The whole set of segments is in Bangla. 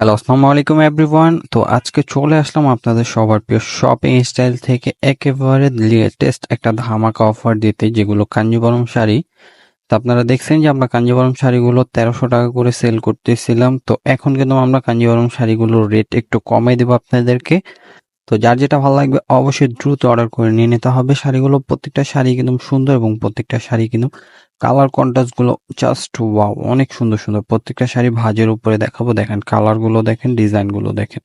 হ্যালো, আসসালামু আলাইকুম এভরিওয়ান। তো আজকে চলে আসলাম আপনাদের সবার প্রিয় শপিং স্টাইল থেকে একেবারে লেটেস্ট একটা ধামাকা অফার দিতে, যেগুলো কাঞ্জিবরম শাড়ি। তো আপনারা দেখছেন যে আমরা কাঞ্জিবরম শাড়িগুলো 1300 টাকা করে সেল করতেছিলাম। তো এখন কিন্তু আমরা কাঞ্জিবরম শাড়িগুলোর রেট একটু কমে দেবো আপনাদেরকে। তো যার যেটা ভালো লাগবে অবশ্যই দ্রুত অর্ডার করে নিয়ে নিতে হবে শাড়িগুলো। প্রত্যেকটা শাড়ি কিন্তু সুন্দর এবং প্রত্যেকটা শাড়ি কিন্তু কালার কন্ট্রাস্ট গুলো জাস্ট ওয়াও, অনেক সুন্দর সুন্দর। প্রত্যেকটা শাড়ি ভাঁজের উপরে দেখাবো, দেখেন কালার গুলো, দেখেন ডিজাইন গুলো, দেখেন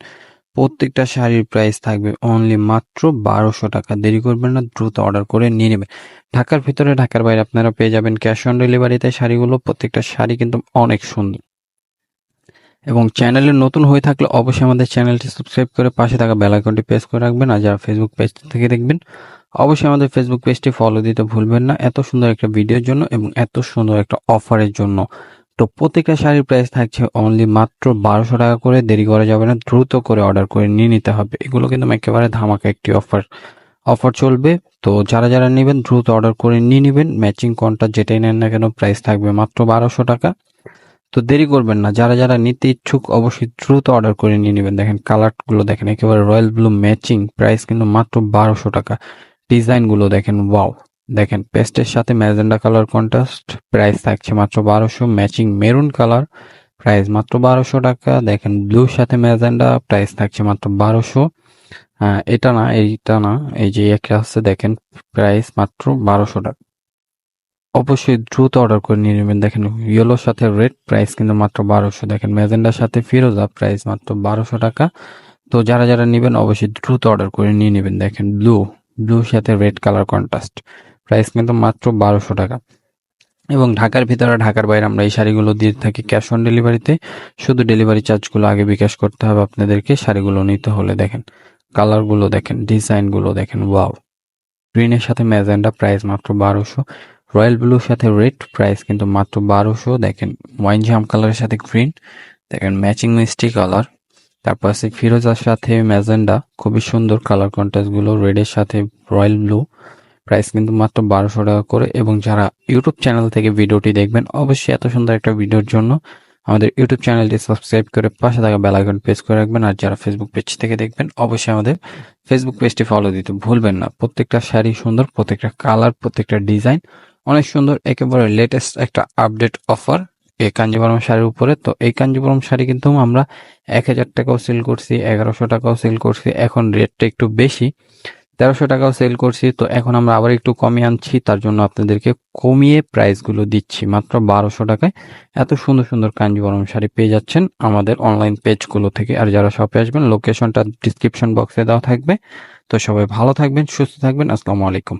প্রত্যেকটা শাড়ির প্রাইস থাকবে অনলি মাত্র 1200 টাকা। দেরি করবেন না, দ্রুত অর্ডার করে নিয়ে নেবেন। ঢাকার ভিতরে ঢাকার বাইরে আপনারা পেয়ে যাবেন ক্যাশ অন ডেলিভারিতে শাড়িগুলো। প্রত্যেকটা শাড়ি কিন্তু অনেক সুন্দর। এবং চ্যানেলে নতুন হয়ে থাকলে অবশ্যই আমাদের চ্যানেলটি সাবস্ক্রাইব করে পাশে থাকা বেল আইকনটি প্রেস করে রাখবেন। আর যারা ফেসবুক পেজ থেকে দেখবেন অবশ্যই আমাদের ফেসবুক পেজটি ফলো দিতে ভুলবেন না, এত সুন্দর একটা ভিডিওর জন্য এবং এত সুন্দর একটা অফারের জন্য। তো প্রত্যেকটা শাড়ির প্রাইস থাকছে অনলি মাত্র 1200 টাকা করে। দেরি করা যাবে না, দ্রুত করে অর্ডার করে নিয়ে নিতে হবে। এগুলো কিন্তু একেবারে ধামাকা একটি অফার চলবে। তো যারা যারা নেবেন দ্রুত অর্ডার করে নিয়ে নেবেন। ম্যাচিং কোনটা যেটাই নেন না কেন প্রাইস থাকবে মাত্র 1200 টাকা। তো দেরি করবেন না, যারা যারা নিতে ইচ্ছুক অবশ্যই দ্রুত অর্ডার করে নিয়ে নেবেন। দেখেন কালার গুলো, দেখেন একেবারে রয়্যাল ব্লু ম্যাচিং, প্রাইস কিন্তু মাত্র 1200 টাকা। ডিজাইন গুলো দেখেন, ওয়াও। দেখেন পেস্টের সাথে ম্যাজেন্ডা কালার কন্ট্রাস্ট, প্রাইস থাকছে মাত্র 1200। ম্যাচিং মেরুন কালার, প্রাইস মাত্র 1200 টাকা। দেখেন ব্লুর সাথে ম্যাজেন্ডা, প্রাইস থাকছে মাত্র 1200। এটা না, এইটা না, এই যে একটা আছে দেখেন, প্রাইস মাত্র 1200 টাকা। অবশ্যই দ্রুত অর্ডার করে নিয়ে নেবেন। দেখেন ইয়েলোর সাথে রেড, প্রাইস কিন্তু মাত্র 1200। দেখেন ম্যাজেন্ডার সাথে ফিরোজা, প্রাইস মাত্র 1200 টাকা। তো যারা যারা নেবেন অবশ্যই দ্রুত অর্ডার করে নিয়ে নেবেন। দেখেন ব্লুর সাথে রেড কালার কন্ট্রাস্ট, প্রাইস কিন্তু মাত্র 1200 টাকা। এবং ঢাকার ভিতরে ঢাকার বাইরে আমরা এই শাড়িগুলো দিয়ে থাকি ক্যাশ অন ডেলিভারিতে। শুধু ডেলিভারি চার্জগুলো আগে বিকাশ করতে হবে আপনাদেরকে শাড়িগুলো নিতে হলে। দেখেন কালারগুলো, দেখেন ডিজাইনগুলো, দেখেন ওয়াও। গ্রিনের সাথে ম্যাজেন্ডা, প্রাইস মাত্র 1200। রয়্যাল ব্লুর সাথে রেড, প্রাইস কিন্তু মাত্র 1200। দেখেন ওয়াইন জাম কালারের সাথে গ্রিন, দেখেন ম্যাচিং মিষ্টি কালার। তারপর আছে ফিরোজার সাথে ম্যাজেন্ডা, খুবই সুন্দর কালার কন্ট্রাস্ট গুলো। রেডের সাথে রয়্যাল ব্লু, প্রাইস কিন্তু মাত্র 1200 টাকা করে। এবং যারা ইউটিউব চ্যানেল থেকে ভিডিওটি দেখবেন অবশ্যই এত সুন্দর একটা ভিডিওর জন্য আমাদের ইউটিউব চ্যানেলটি সাবস্ক্রাইব করে পাশে থাকা বেল আইকন প্রেস করে রাখবেন। আর যারা ফেসবুক পেজ থেকে দেখবেন অবশ্যই আমাদের ফেসবুক পেজটি ফলো দিতে ভুলবেন না। প্রত্যেকটা শাড়ি সুন্দর, প্রত্যেকটা কালার, প্রত্যেকটা ডিজাইন অনেক সুন্দর। একেবারে লেটেস্ট একটা আপডেট অফার এই কাঞ্জিবরম শাড়ির উপরে। তো এই কাঞ্জিবরম শাড়ি কিন্তু আমরা 1000 টাকাও সেল করছি, 1100 টাকাও সেল করছি। এখন রেটটা একটু বেশি, 1300 টাকাও সেল করছি। তো এখন আমরা আবার একটু কমিয়ে আনছি, তার জন্য আপনাদেরকে কমিয়ে প্রাইসগুলো দিচ্ছি মাত্র 1200 টাকায়। এত সুন্দর সুন্দর কাঞ্জিবরম শাড়ি পেয়ে যাচ্ছেন আমাদের অনলাইন পেজগুলো থেকে। আর যারা শপে আসবেন লোকেশনটা ডিসক্রিপশন বক্সে দেওয়া থাকবে। তো সবাই ভালো থাকবেন, সুস্থ থাকবেন। আসসালামু আলাইকুম।